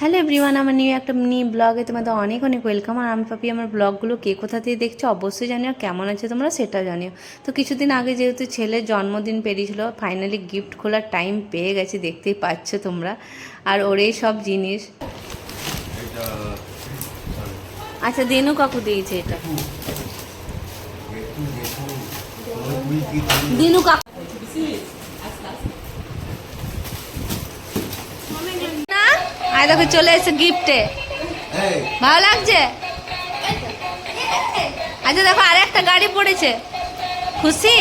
Hello everyone, আমার new একটা ব্লগে তোমাদের অনেক অনেক ওয়েলকাম। আর আমি পাপি, আমার ব্লগগুলো কে কোথা থেকে দেখছো অবশ্যই জানিও, কেমন আছে তোমরা সেটাও জানিও। তো কিছুদিন আগে যেহেতু ছেলের জন্মদিন পেরিয়েছিল, ফাইনালি গিফট খোলার টাইম পেয়ে গেছি, দেখতেই পাচ্ছ তোমরা। আর ওর এই সব জিনিস, আচ্ছা দেনু কাকু দিয়েছে এটা, দিনু কাকু না। আয় দেখো চলে এসে গিফটে, ভালো লাগছে। আচ্ছা দেখো আর একটা গাড়ি পড়েছে, খুশি?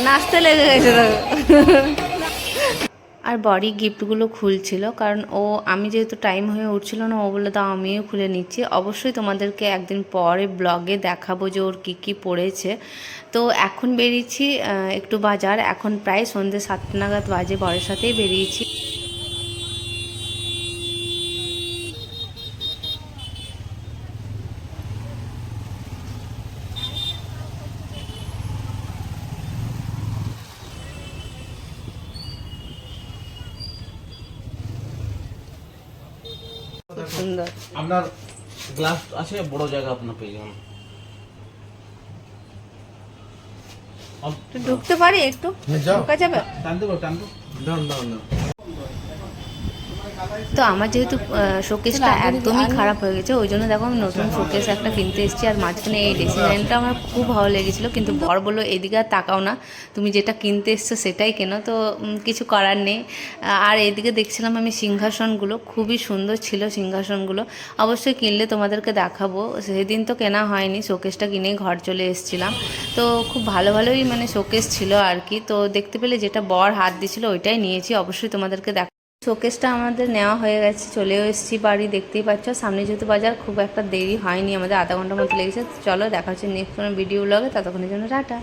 নাচতে লেগে গেছে দেখো। আর বডি গিফটগুলো খুলছিল, কারণ আমি যেহেতু টাইম হয়ে উঠছিল না, ও বললো দাও আমিও খুলে নিচ্ছি। অবশ্যই তোমাদেরকে একদিন পরে ব্লগে দেখাবো যে ওর কী কী পড়েছে। তো এখন বেরিয়েছি একটু বাজার, এখন প্রায় সন্ধ্যে 7টা নাগাদ বাজে, বরের সাথেই বেরিয়েছি। খুব সুন্দর। আপনার গ্লাস আছে, বড় জায়গা আপনার পেয়ে যাবেন। ঢুকতে পারি একটু, ঢোকা যাবে? টানতে পারো, টানতে না। তো আমার যেহেতু শোকেসটা একদমই খারাপ হয়ে গেছে, ওই জন্য দেখো আমি নতুন শোকেস একটা কিনতে এসেছি। আর মাঝখানে এই ড্রেসিং টেবিলটা আমার খুব ভালো লেগেছিলো, কিন্তু বর বললো এদিকে আর তাকাও না, তুমি যেটা কিনতে এসছো সেটাই কেনো। তো কিছু করার নেই। আর এদিকে দেখছিলাম আমি সিংহাসনগুলো, খুবই সুন্দর ছিল সিংহাসনগুলো। অবশ্যই কিনলে তোমাদেরকে দেখাবো। সেদিন তো কেনা হয়নি, শোকেসটা কিনেই ঘর চলে এসেছিলাম। তো খুব ভালো ভালোই মানে শোকেস ছিল আর কি। তো দেখতে পেলে যেটা বর হাত দিয়েছিল ওইটাই নিয়েছি, অবশ্যই তোমাদেরকে শোকেসটা আমাদের নেওয়া হয়ে গেছে, চলেও এসেছি বাড়ি, দেখতেই পাচ্ছ। সামনে যেহেতু বাজার, খুব একটা দেরি হয়নি, আমাদের আধা ঘন্টার মতো লেগেছে। চলো দেখা হচ্ছে নেক্সট কোনো ভিডিও ব্লগে, ততক্ষণের জন্য টাটা।